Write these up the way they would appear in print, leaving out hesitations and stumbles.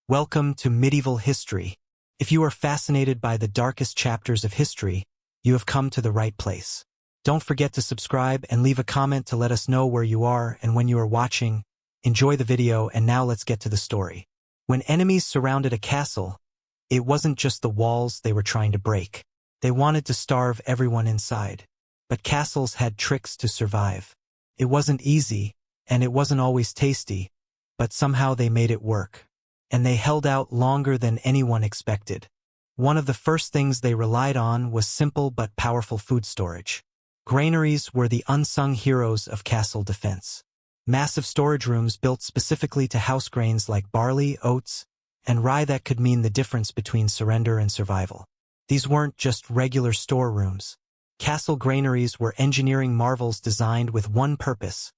Welcome to Medieval History. If you are fascinated by the darkest chapters of history, you have come to the right place. Don't forget to subscribe and leave a comment to let us know where you are and when you are watching. Enjoy the video, and now let's get to the story. When enemies surrounded a castle, it wasn't just the walls they were trying to break. They wanted to starve everyone inside. But castles had tricks to survive. It wasn't easy, and it wasn't always tasty, but somehow they made it work. And they held out longer than anyone expected. One of the first things they relied on was simple but powerful food storage. Granaries were the unsung heroes of castle defense. Massive storage rooms built specifically to house grains like barley, oats, and rye that could mean the difference between surrender and survival. These weren't just regular storerooms. Castle granaries were engineering marvels designed with one purpose: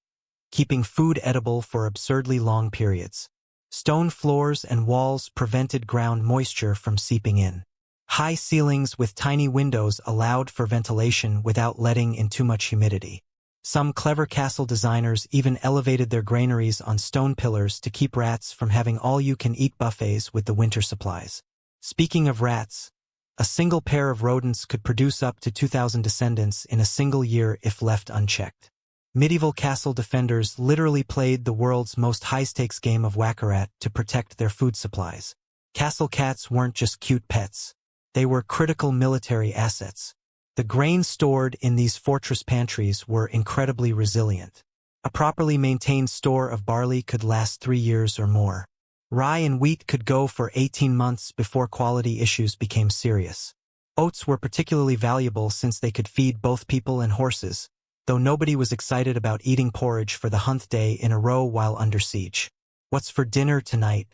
keeping food edible for absurdly long periods. Stone floors and walls prevented ground moisture from seeping in. High ceilings with tiny windows allowed for ventilation without letting in too much humidity. Some clever castle designers even elevated their granaries on stone pillars to keep rats from having all-you-can-eat buffets with the winter supplies. Speaking of rats, a single pair of rodents could produce up to 2,000 descendants in a single year if left unchecked. Medieval castle defenders literally played the world's most high-stakes game of whack-a-rat to protect their food supplies. Castle cats weren't just cute pets. They were critical military assets. The grain stored in these fortress pantries were incredibly resilient. A properly maintained store of barley could last 3 years or more. Rye and wheat could go for 18 months before quality issues became serious. Oats were particularly valuable since they could feed both people and horses, though nobody was excited about eating porridge for the 100th day in a row while under siege. What's for dinner tonight?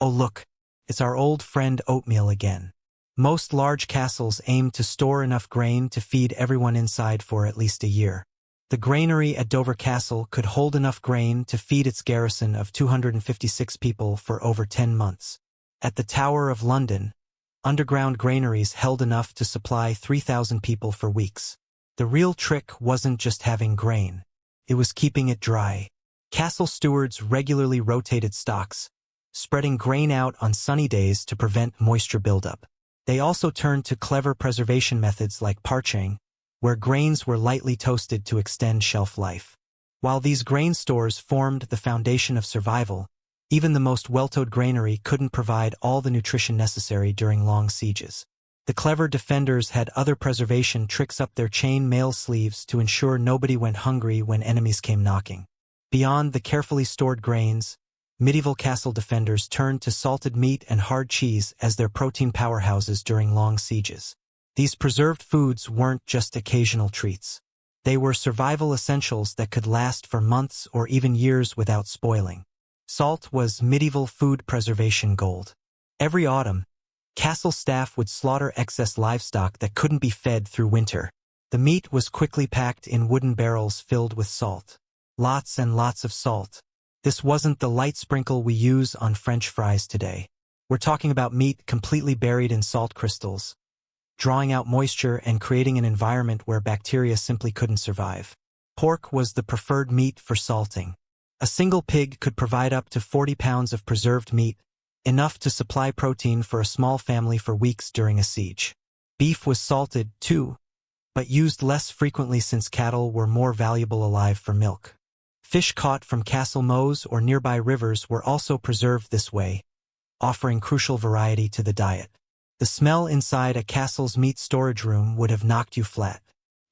Oh look, it's our old friend oatmeal again. Most large castles aimed to store enough grain to feed everyone inside for at least a year. The granary at Dover Castle could hold enough grain to feed its garrison of 256 people for over 10 months. At the Tower of London, underground granaries held enough to supply 3,000 people for weeks. The real trick wasn't just having grain. It was keeping it dry. Castle stewards regularly rotated stocks, spreading grain out on sunny days to prevent moisture buildup. They also turned to clever preservation methods like parching, where grains were lightly toasted to extend shelf life. While these grain stores formed the foundation of survival, even the most well-toed granary couldn't provide all the nutrition necessary during long sieges. The clever defenders had other preservation tricks up their chain mail sleeves to ensure nobody went hungry when enemies came knocking. Beyond the carefully stored grains, medieval castle defenders turned to salted meat and hard cheese as their protein powerhouses during long sieges. These preserved foods weren't just occasional treats. They were survival essentials that could last for months or even years without spoiling. Salt was medieval food preservation gold. Every autumn, castle staff would slaughter excess livestock that couldn't be fed through winter. The meat was quickly packed in wooden barrels filled with salt. Lots and lots of salt. This wasn't the light sprinkle we use on French fries today. We're talking about meat completely buried in salt crystals, drawing out moisture and creating an environment where bacteria simply couldn't survive. Pork was the preferred meat for salting. A single pig could provide up to 40 pounds of preserved meat, enough to supply protein for a small family for weeks during a siege. Beef was salted, too, but used less frequently since cattle were more valuable alive for milk. Fish caught from castle mows or nearby rivers were also preserved this way, offering crucial variety to the diet. The smell inside a castle's meat storage room would have knocked you flat.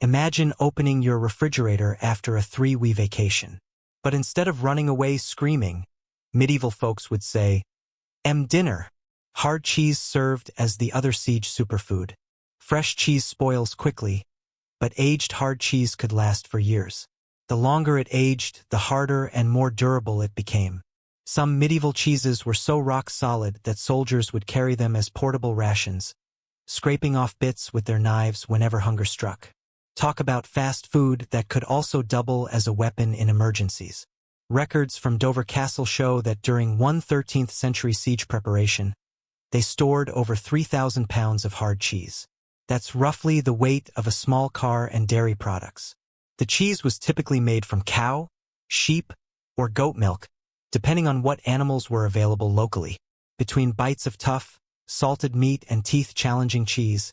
Imagine opening your refrigerator after a 3-week vacation. But instead of running away screaming, medieval folks would say, dinner. Hard cheese served as the other siege superfood. Fresh cheese spoils quickly, but aged hard cheese could last for years. The longer it aged, the harder and more durable it became. Some medieval cheeses were so rock solid that soldiers would carry them as portable rations, scraping off bits with their knives whenever hunger struck. Talk about fast food that could also double as a weapon in emergencies. Records from Dover Castle show that during one 13th century siege preparation, they stored over 3,000 pounds of hard cheese. That's roughly the weight of a small car and dairy products. The cheese was typically made from cow, sheep, or goat milk, depending on what animals were available locally. Between bites of tough, salted meat and teeth-challenging cheese,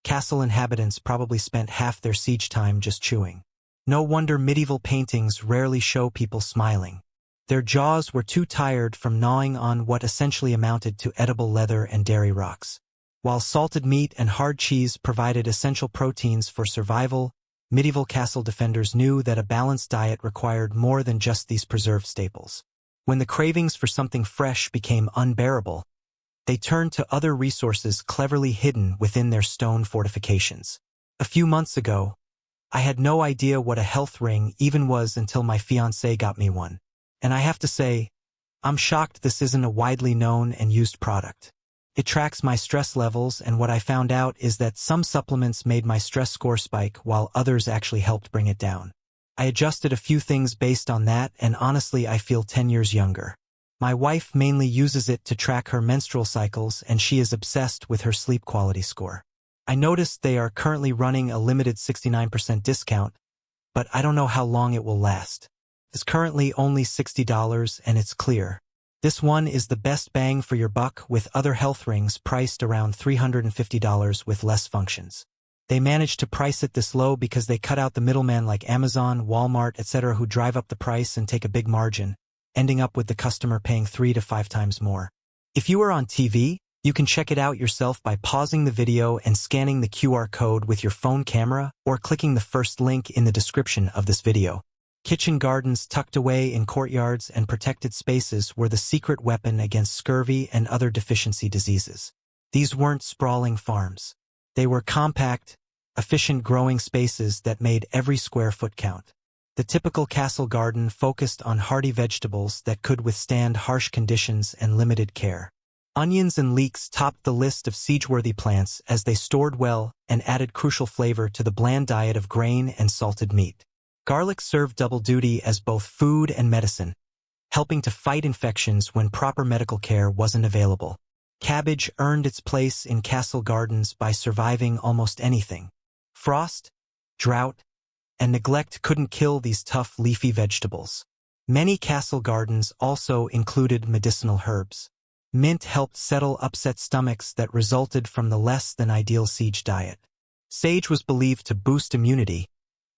castle inhabitants probably spent half their siege time just chewing. No wonder medieval paintings rarely show people smiling. Their jaws were too tired from gnawing on what essentially amounted to edible leather and dairy rocks. While salted meat and hard cheese provided essential proteins for survival, medieval castle defenders knew that a balanced diet required more than just these preserved staples. When the cravings for something fresh became unbearable, they turned to other resources cleverly hidden within their stone fortifications. A few months ago, I had no idea what a health ring even was until my fiancé got me one. And I have to say, I'm shocked this isn't a widely known and used product. It tracks my stress levels, and what I found out is that some supplements made my stress score spike while others actually helped bring it down. I adjusted a few things based on that, and honestly I feel 10 years younger. My wife mainly uses it to track her menstrual cycles, and she is obsessed with her sleep quality score. I noticed they are currently running a limited 69% discount, but I don't know how long it will last. It's currently only $60, and it's clear. This one is the best bang for your buck, with other health rings priced around $350 with less functions. They managed to price it this low because they cut out the middleman like Amazon, Walmart, etc. who drive up the price and take a big margin, ending up with the customer paying 3 to 5 times more. If you are on TV, you can check it out yourself by pausing the video and scanning the QR code with your phone camera or clicking the first link in the description of this video. Kitchen gardens tucked away in courtyards and protected spaces were the secret weapon against scurvy and other deficiency diseases. These weren't sprawling farms. They were compact, efficient growing spaces that made every square foot count. The typical castle garden focused on hardy vegetables that could withstand harsh conditions and limited care. Onions and leeks topped the list of siege-worthy plants as they stored well and added crucial flavor to the bland diet of grain and salted meat. Garlic served double duty as both food and medicine, helping to fight infections when proper medical care wasn't available. Cabbage earned its place in castle gardens by surviving almost anything. Frost, drought, and neglect couldn't kill these tough leafy vegetables. Many castle gardens also included medicinal herbs. Mint helped settle upset stomachs that resulted from the less-than-ideal siege diet. Sage was believed to boost immunity,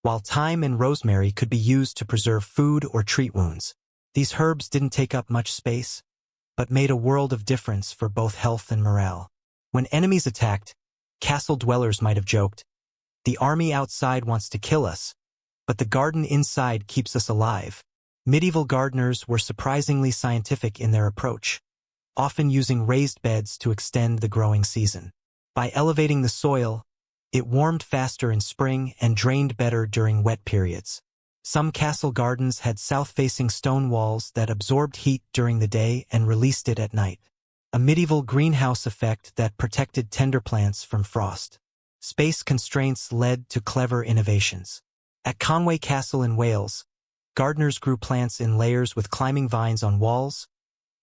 while thyme and rosemary could be used to preserve food or treat wounds. These herbs didn't take up much space, but made a world of difference for both health and morale. When enemies attacked, castle dwellers might have joked, "The army outside wants to kill us, but the garden inside keeps us alive." Medieval gardeners were surprisingly scientific in their approach, often using raised beds to extend the growing season. By elevating the soil, it warmed faster in spring and drained better during wet periods. Some castle gardens had south-facing stone walls that absorbed heat during the day and released it at night. A medieval greenhouse effect that protected tender plants from frost. Space constraints led to clever innovations. At Conway Castle in Wales, gardeners grew plants in layers with climbing vines on walls,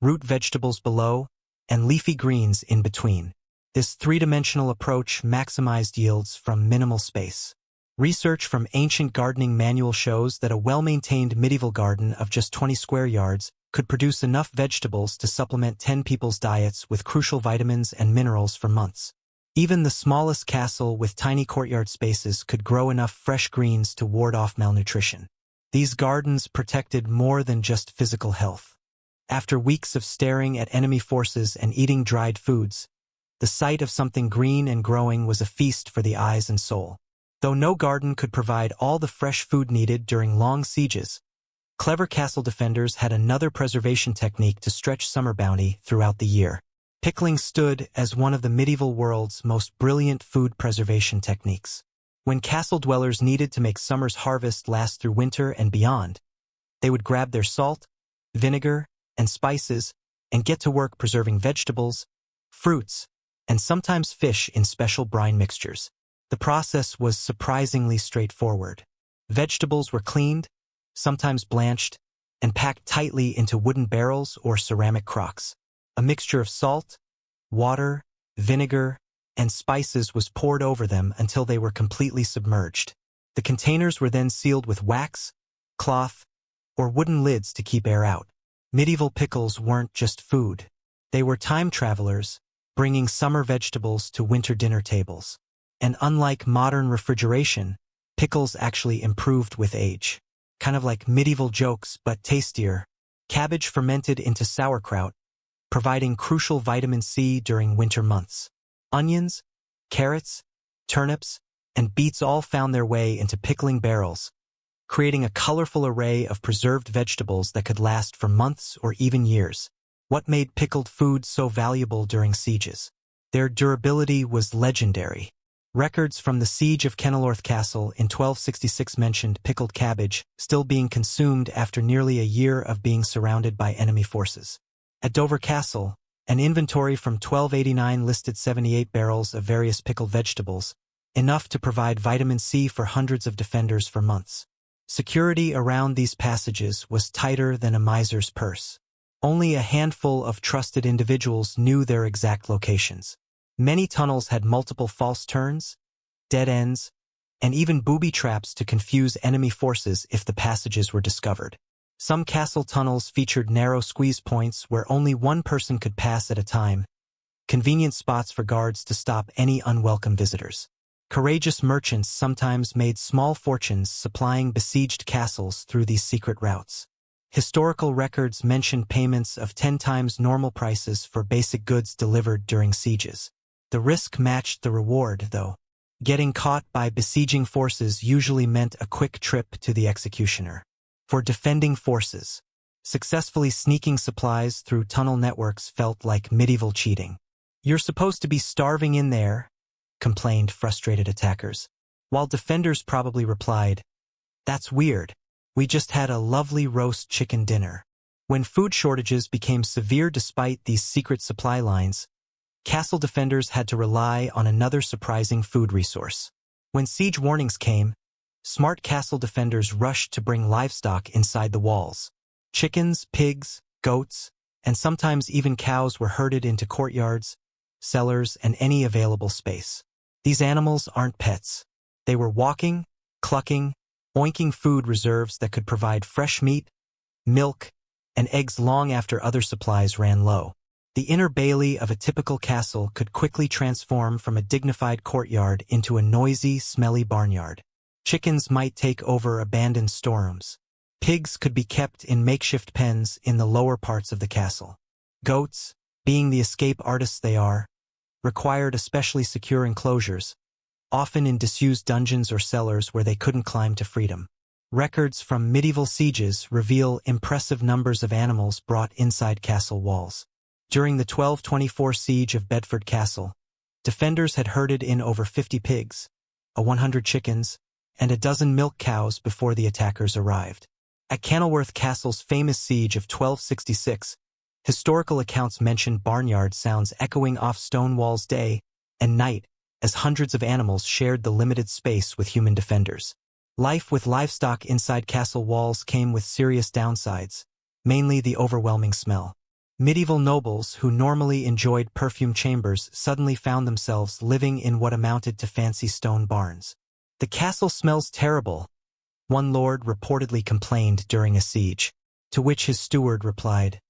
root vegetables below, and leafy greens in between. This three-dimensional approach maximized yields from minimal space. Research from ancient gardening manual shows that a well-maintained medieval garden of just 20 square yards could produce enough vegetables to supplement 10 people's diets with crucial vitamins and minerals for months. Even the smallest castle with tiny courtyard spaces could grow enough fresh greens to ward off malnutrition. These gardens protected more than just physical health. After weeks of staring at enemy forces and eating dried foods, the sight of something green and growing was a feast for the eyes and soul. Though no garden could provide all the fresh food needed during long sieges, clever castle defenders had another preservation technique to stretch summer bounty throughout the year. Pickling stood as one of the medieval world's most brilliant food preservation techniques. When castle dwellers needed to make summer's harvest last through winter and beyond, they would grab their salt, vinegar, and spices and get to work preserving vegetables, fruits, and sometimes fish in special brine mixtures. The process was surprisingly straightforward. Vegetables were cleaned, sometimes blanched, and packed tightly into wooden barrels or ceramic crocks. A mixture of salt, water, vinegar, and spices was poured over them until they were completely submerged. The containers were then sealed with wax, cloth, or wooden lids to keep air out. Medieval pickles weren't just food. They were time travelers, bringing summer vegetables to winter dinner tables. And unlike modern refrigeration, pickles actually improved with age. Kind of like medieval jokes, but tastier. Cabbage fermented into sauerkraut, providing crucial vitamin C during winter months. Onions, carrots, turnips, and beets all found their way into pickling barrels, creating a colorful array of preserved vegetables that could last for months or even years. What made pickled foods so valuable during sieges? Their durability was legendary. Records from the siege of Kenilworth Castle in 1266 mentioned pickled cabbage still being consumed after nearly a year of being surrounded by enemy forces. At Dover Castle, an inventory from 1289 listed 78 barrels of various pickled vegetables, enough to provide vitamin C for hundreds of defenders for months. Security around these passages was tighter than a miser's purse. Only a handful of trusted individuals knew their exact locations. Many tunnels had multiple false turns, dead ends, and even booby traps to confuse enemy forces if the passages were discovered. Some castle tunnels featured narrow squeeze points where only one person could pass at a time, convenient spots for guards to stop any unwelcome visitors. Courageous merchants sometimes made small fortunes supplying besieged castles through these secret routes. Historical records mention payments of 10 times normal prices for basic goods delivered during sieges. The risk matched the reward, though. Getting caught by besieging forces usually meant a quick trip to the executioner. For defending forces, successfully sneaking supplies through tunnel networks felt like medieval cheating. "You're supposed to be starving in there," complained frustrated attackers, while defenders probably replied, "That's weird. We just had a lovely roast chicken dinner." When food shortages became severe despite these secret supply lines, castle defenders had to rely on another surprising food resource. When siege warnings came, smart castle defenders rushed to bring livestock inside the walls. Chickens, pigs, goats, and sometimes even cows were herded into courtyards, cellars, and any available space. These animals aren't pets. They were walking, clucking, oinking food reserves that could provide fresh meat, milk, and eggs long after other supplies ran low. The inner bailey of a typical castle could quickly transform from a dignified courtyard into a noisy, smelly barnyard. Chickens might take over abandoned storerooms. Pigs could be kept in makeshift pens in the lower parts of the castle. Goats, being the escape artists they are, required especially secure enclosures, often in disused dungeons or cellars where they couldn't climb to freedom. Records from medieval sieges reveal impressive numbers of animals brought inside castle walls. During the 1224 siege of Bedford Castle, defenders had herded in over 50 pigs, 100 chickens, and a dozen milk cows before the attackers arrived. At Kenilworth Castle's famous siege of 1266, historical accounts mention barnyard sounds echoing off stone walls day and night as hundreds of animals shared the limited space with human defenders. Life with livestock inside castle walls came with serious downsides, mainly the overwhelming smell. Medieval nobles who normally enjoyed perfume chambers suddenly found themselves living in what amounted to fancy stone barns. "The castle smells terrible," one lord reportedly complained during a siege, to which his steward replied,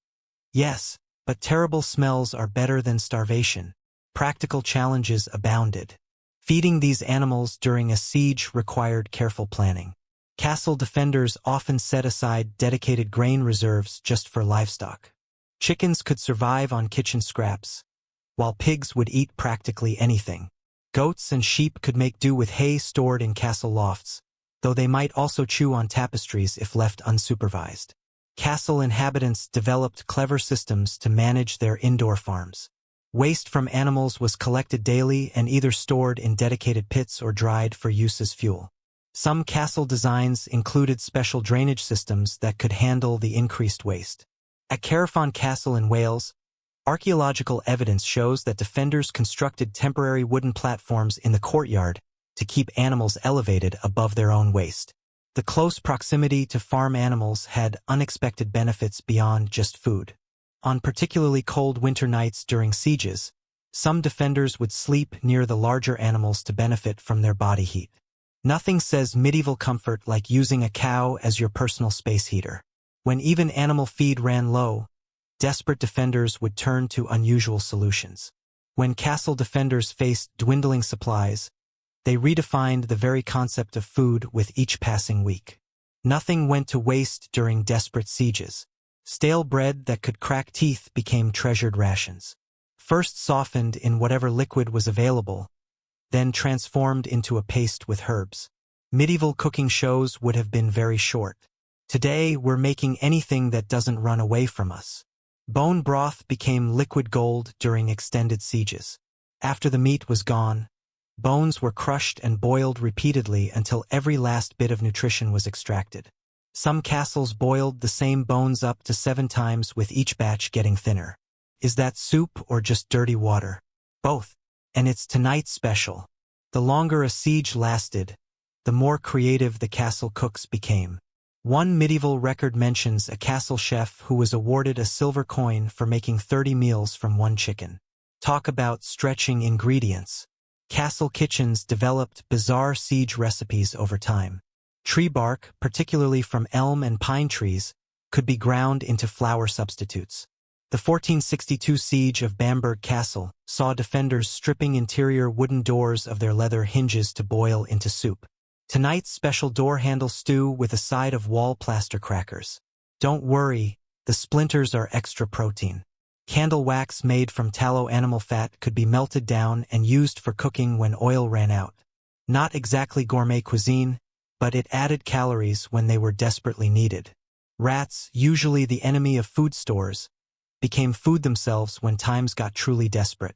"Yes, but terrible smells are better than starvation." Practical challenges abounded. Feeding these animals during a siege required careful planning. Castle defenders often set aside dedicated grain reserves just for livestock. Chickens could survive on kitchen scraps, while pigs would eat practically anything. Goats and sheep could make do with hay stored in castle lofts, though they might also chew on tapestries if left unsupervised. Castle inhabitants developed clever systems to manage their indoor farms. Waste from animals was collected daily and either stored in dedicated pits or dried for use as fuel. Some castle designs included special drainage systems that could handle the increased waste. At Caerphon Castle in Wales, archaeological evidence shows that defenders constructed temporary wooden platforms in the courtyard to keep animals elevated above their own waist. The close proximity to farm animals had unexpected benefits beyond just food. On particularly cold winter nights during sieges, some defenders would sleep near the larger animals to benefit from their body heat. Nothing says medieval comfort like using a cow as your personal space heater. When even animal feed ran low, desperate defenders would turn to unusual solutions. When castle defenders faced dwindling supplies, they redefined the very concept of food with each passing week. Nothing went to waste during desperate sieges. Stale bread that could crack teeth became treasured rations. First softened in whatever liquid was available, then transformed into a paste with herbs. Medieval cooking shows would have been very short. Today, we're making anything that doesn't run away from us. Bone broth became liquid gold during extended sieges. After the meat was gone, bones were crushed and boiled repeatedly until every last bit of nutrition was extracted. Some castles boiled the same bones up to 7 times, with each batch getting thinner. Is that soup or just dirty water? Both. And it's tonight's special. The longer a siege lasted, the more creative the castle cooks became. One medieval record mentions a castle chef who was awarded a silver coin for making 30 meals from one chicken. Talk about stretching ingredients. Castle kitchens developed bizarre siege recipes over time. Tree bark, particularly from elm and pine trees, could be ground into flour substitutes. The 1462 siege of Bamberg Castle saw defenders stripping interior wooden doors of their leather hinges to boil into soup. Tonight's special door handle stew with a side of wall plaster crackers. Don't worry, the splinters are extra protein. Candle wax made from tallow animal fat could be melted down and used for cooking when oil ran out. Not exactly gourmet cuisine, but it added calories when they were desperately needed. Rats, usually the enemy of food stores, became food themselves when times got truly desperate.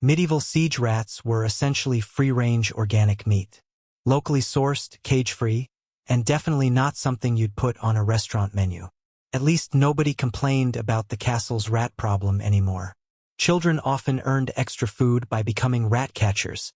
Medieval siege rats were essentially free-range organic meat. Locally sourced, cage-free, and definitely not something you'd put on a restaurant menu. At least nobody complained about the castle's rat problem anymore. Children often earned extra food by becoming rat catchers,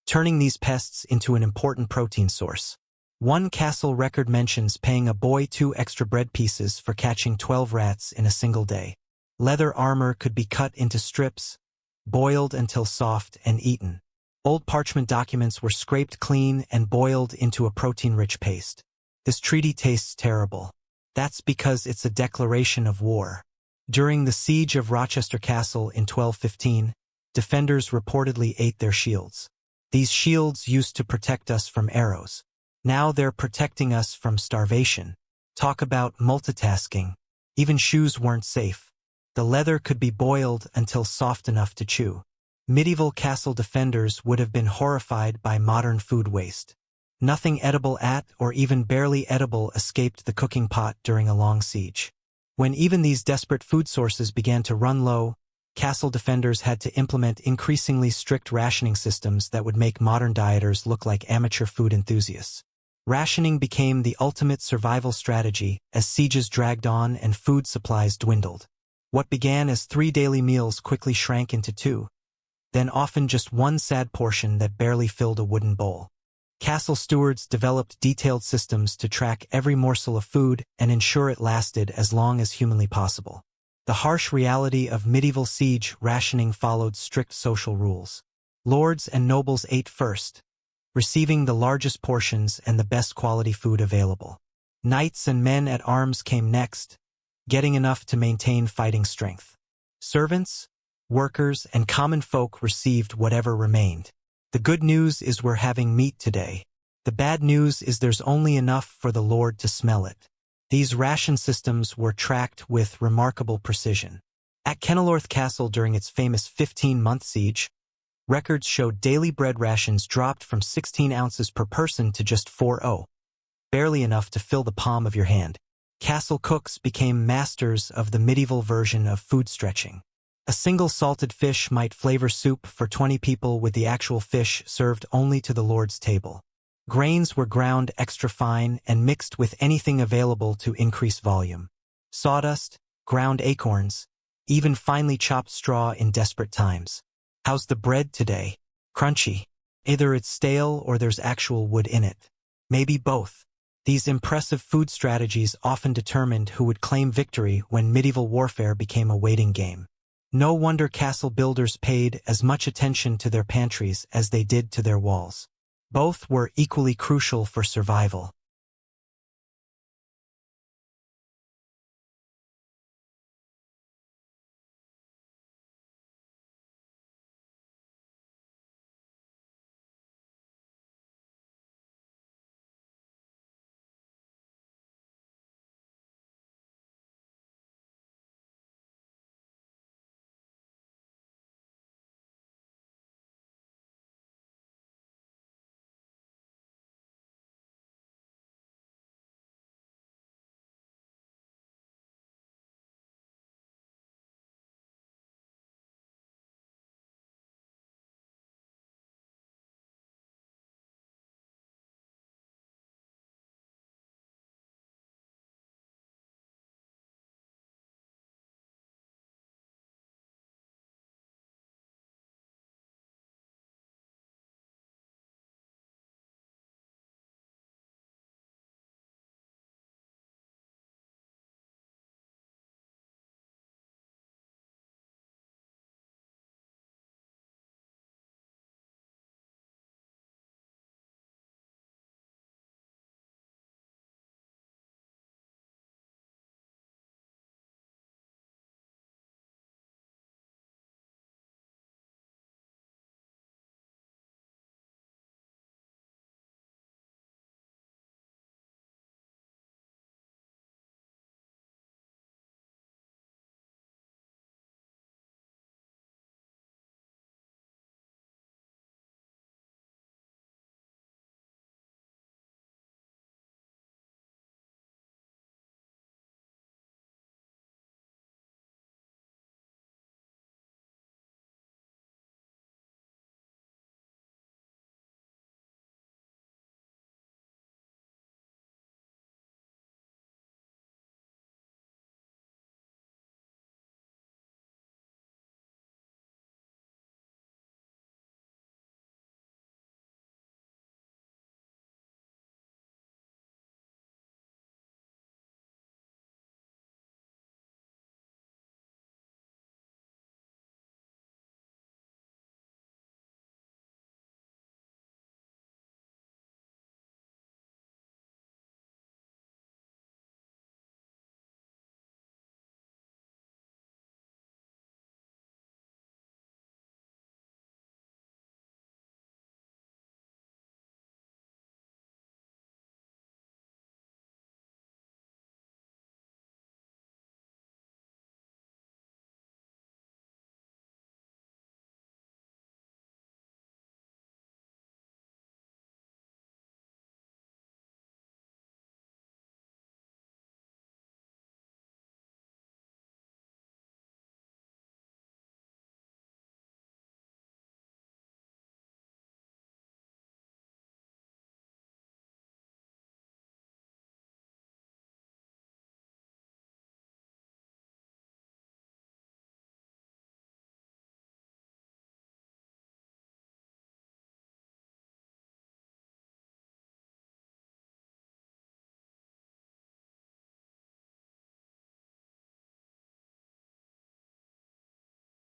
turning these pests into an important protein source. One castle record mentions paying a boy 2 extra bread pieces for catching 12 rats in a single day. Leather armor could be cut into strips, boiled until soft, and eaten. Old parchment documents were scraped clean and boiled into a protein-rich paste. This treaty tastes terrible. That's because it's a declaration of war. During the siege of Rochester Castle in 1215, defenders reportedly ate their shields. These shields used to protect us from arrows. Now they're protecting us from starvation. Talk about multitasking. Even shoes weren't safe. The leather could be boiled until soft enough to chew. Medieval castle defenders would have been horrified by modern food waste. Nothing edible or even barely edible escaped the cooking pot during a long siege. When even these desperate food sources began to run low, castle defenders had to implement increasingly strict rationing systems that would make modern dieters look like amateur food enthusiasts. Rationing became the ultimate survival strategy as sieges dragged on and food supplies dwindled. What began as 3 daily meals quickly shrank into 2. Then often just one sad portion that barely filled a wooden bowl. Castle stewards developed detailed systems to track every morsel of food and ensure it lasted as long as humanly possible. The harsh reality of medieval siege rationing followed strict social rules. Lords and nobles ate first, receiving the largest portions and the best quality food available. Knights and men at arms came next, getting enough to maintain fighting strength. Servants, workers, and common folk received whatever remained. The good news is we're having meat today. The bad news is there's only enough for the Lord to smell it. These ration systems were tracked with remarkable precision. At Kenilworth Castle during its famous 15-month siege, records showed daily bread rations dropped from 16 ounces per person to just 4 barely enough to fill the palm of your hand. Castle cooks became masters of the medieval version of food stretching. A single salted fish might flavor soup for 20 people with the actual fish served only to the Lord's table. Grains were ground extra fine and mixed with anything available to increase volume. Sawdust, ground acorns, even finely chopped straw in desperate times. How's the bread today? Crunchy. Either it's stale or there's actual wood in it. Maybe both. These impressive food strategies often determined who would claim victory when medieval warfare became a waiting game. No wonder castle builders paid as much attention to their pantries as they did to their walls. Both were equally crucial for survival.